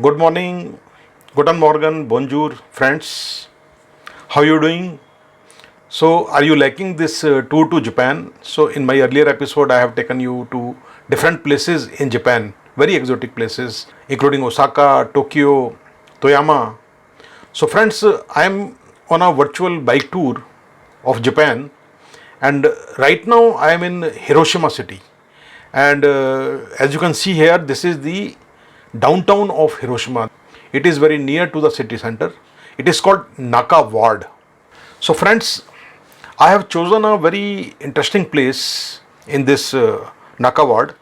Good morning, guten Morgen, bonjour, friends. How you doing? So, are you liking this tour to Japan? So, in my earlier episode, I have taken you to different places in Japan, very exotic places, including Osaka, Tokyo, Toyama. So, friends, I am on a virtual bike tour of Japan, and right now I am in Hiroshima city. And as you can see here, this is the downtown of Hiroshima. It is very near to the city center. It is called Naka Ward. So, friends, I have chosen a very interesting place in this Naka Ward.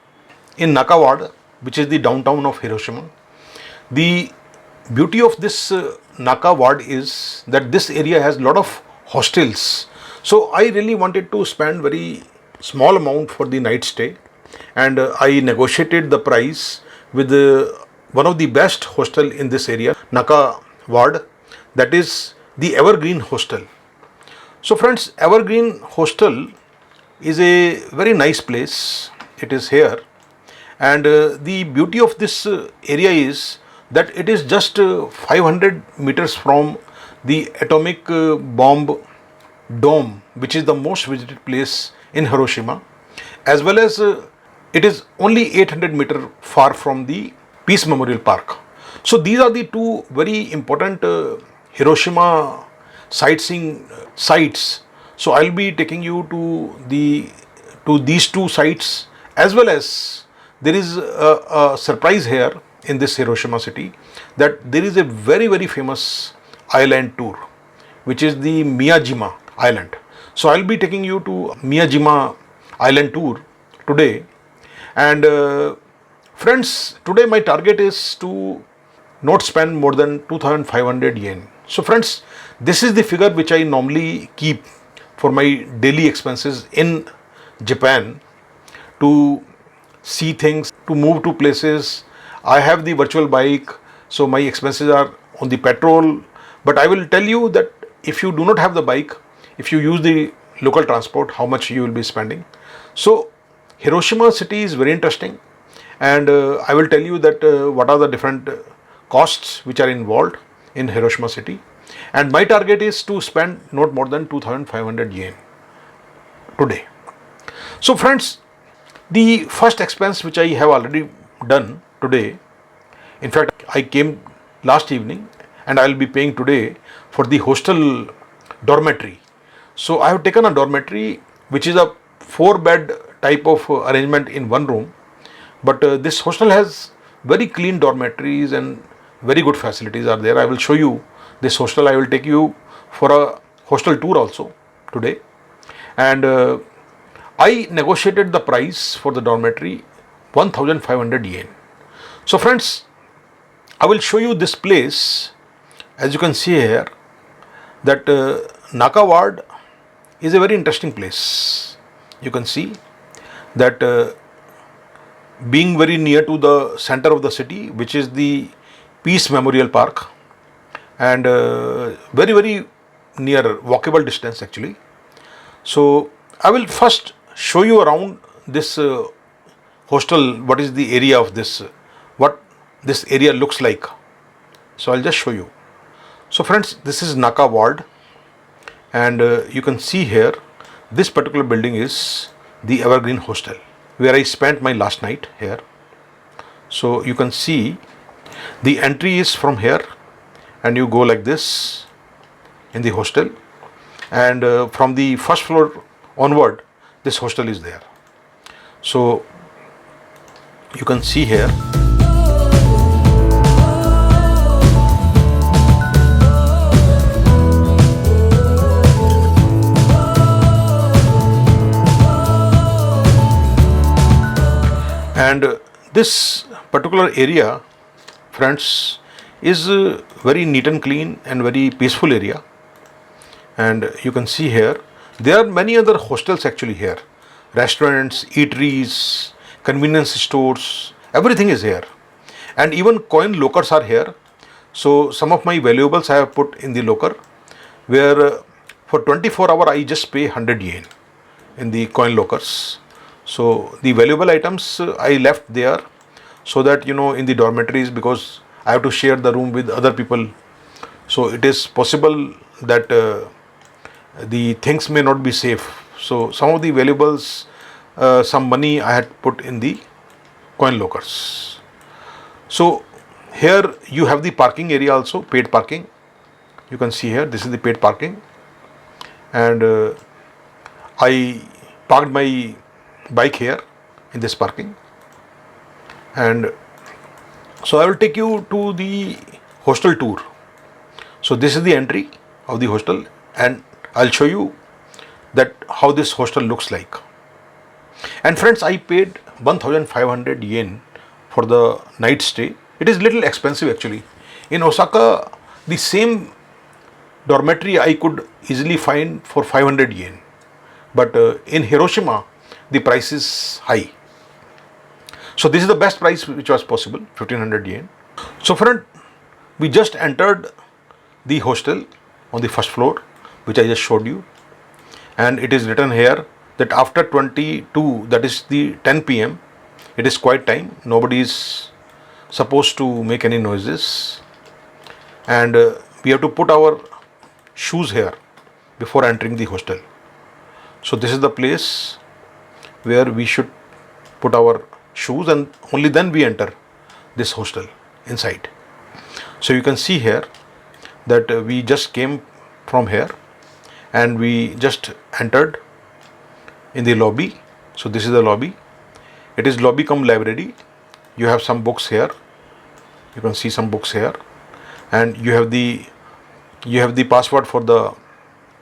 In Naka Ward, which is the downtown of Hiroshima, the beauty of this Naka Ward is that this area has a lot of hostels. So I really wanted to spend very small amount for the night stay, and I negotiated the price with one of the best hostel in this area, Naka Ward, that is the Evergreen Hostel. So friends, Evergreen Hostel is a very nice place. It is here, and the beauty of this area is that it is just 500 meters from the atomic bomb dome, which is the most visited place in Hiroshima, as well as it is only 800-meter far from the Peace Memorial Park. So these are the two very important Hiroshima sightseeing sites. So I'll be taking you to these two sites, as well as there is a surprise here in this Hiroshima city, that there is a very famous island tour, which is the Miyajima Island. So I'll be taking you to Miyajima Island tour today. And friends, today my target is to not spend more than 2500 yen. So friends, this is the figure which I normally keep for my daily expenses in Japan, to see things, to move to places. I have the virtual bike, so my expenses are on the petrol. But I will tell you that if you do not have the bike, if you use the local transport, how much you will be spending. So Hiroshima city is very interesting, and I will tell you that what are the different costs which are involved in Hiroshima city. And my target is to spend not more than 2500 yen today. So friends, the first expense which I have already done today, in fact I came last evening, and I will be paying today for the hostel dormitory. So I have taken a dormitory which is a 4-bed type of arrangement in one room, but this hostel has very clean dormitories and very good facilities are there. I will show you this hostel. I will take you for a hostel tour also today. And I negotiated the price for the dormitory 1500 yen. So friends, I will show you this place. As you can see here, that Naka Ward is a very interesting place. You can see that being very near to the center of the city, which is the Peace Memorial Park, and very near walkable distance actually. So I will first show you around this hostel, what is the area of this, what this area looks like. So I'll just show you. So friends, this is Naka Ward, and you can see here, this particular building is the Evergreen Hostel, where I spent my last night here. So you can see the entry is from here, and you go like this in the hostel, and from the first floor onward, this hostel is there. So you can see here. And this particular area, friends, is very neat and clean and very peaceful area. And you can see here, there are many other hostels actually here. Restaurants, eateries, convenience stores, everything is here. And even coin lockers are here. So some of my valuables I have put in the locker, where for 24 hours I just pay 100 yen in the coin lockers. So the valuable items I left there, so that in the dormitories, because I have to share the room with other people. So it is possible that the things may not be safe. So some of the valuables, some money I had put in the coin lockers. So here you have the parking area also, paid parking. You can see here, this is the paid parking, and I parked my bike here in this parking. And so I will take you to the hostel tour. So this is the entry of the hostel, and I'll show you that how this hostel looks like. And friends, I paid 1,500 yen for the night stay. It is little expensive actually. In Osaka, the same dormitory I could easily find for 500 yen. But in Hiroshima, the price is high. So this is the best price which was possible, 1,500 yen. So friend, we just entered the hostel on the first floor, which I just showed you. And it is written here that after 22, that is the 10 p.m., it is quiet time. Nobody is supposed to make any noises. And we have to put our shoes here before entering the hostel. So this is the place where we should put our shoes, and only then we enter this hostel inside. So you can see here that we just came from here and we just entered in the lobby. So this is the lobby. It is lobby cum library. You have some books here. You can see some books here, and you have the password for the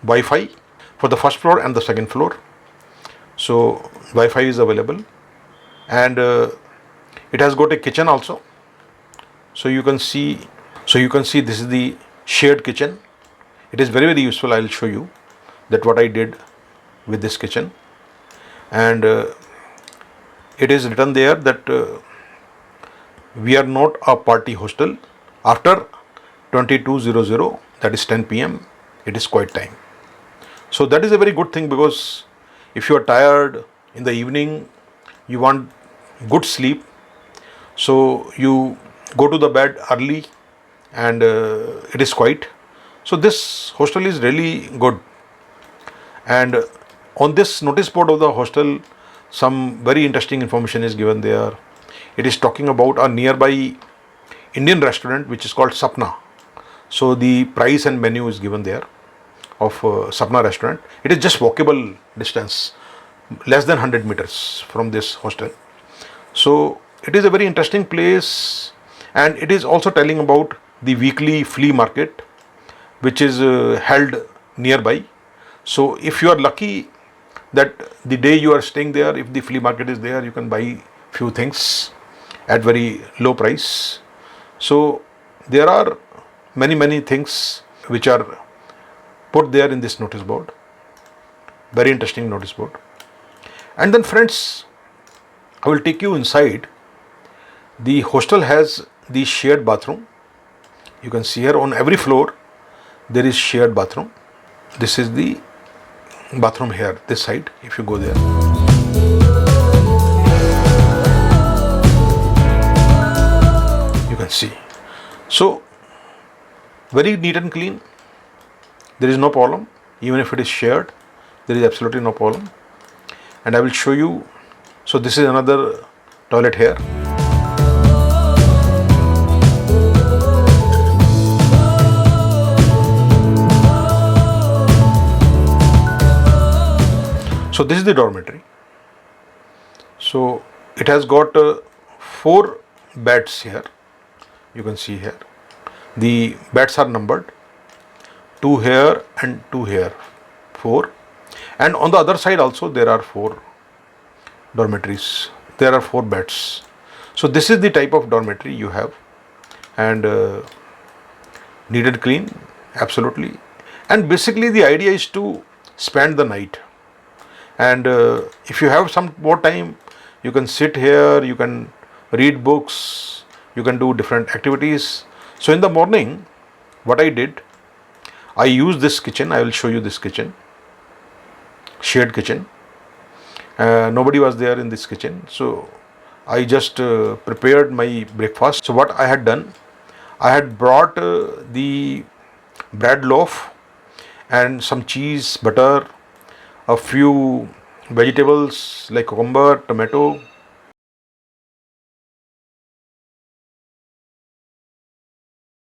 Wi-Fi for the first floor and the second floor. So Wi-Fi is available, and it has got a kitchen also. So you can see this is the shared kitchen. It is very, very useful. I will show you that what I did with this kitchen. And it is written there that we are not a party hostel. After 22:00, that is 10 p.m., it is quiet time. So that is a very good thing, because if you are tired in the evening, you want good sleep, so you go to the bed early, and it is quiet. So this hostel is really good. And on this notice board of the hostel, some very interesting information is given there. It is talking about a nearby Indian restaurant which is called Sapna. So the price and menu is given there of Sapna restaurant. It is just walkable distance, less than 100 meters from this hostel. So it is a very interesting place, and it is also telling about the weekly flea market which is held nearby. So if you are lucky that the day you are staying there, if the flea market is there, you can buy few things at very low price. So there are many things which are put there in this notice board. Very interesting notice board. And then friends, I will take you inside. The hostel has the shared bathroom. You can see here on every floor there is shared bathroom. This is the bathroom here, this side, if you go there. You can see. So very neat and clean. There is no problem. Even if it is shared, there is absolutely no problem. And I will show you. So this is another toilet here. So this is the dormitory. So it has got 4 beds here. You can see here. The beds are numbered. 2 here and 2 here. 4. And on the other side also there are 4 dormitories. There are 4 beds. So this is the type of dormitory you have. And neat and clean, absolutely. And basically the idea is to spend the night. And if you have some more time, you can sit here, you can read books, you can do different activities. So in the morning, what I did, I used this kitchen. I will show you this kitchen, shared kitchen. Nobody was there in this kitchen. So I just prepared my breakfast. So what I had done, I had brought the bread loaf and some cheese, butter, a few vegetables like cucumber, tomato,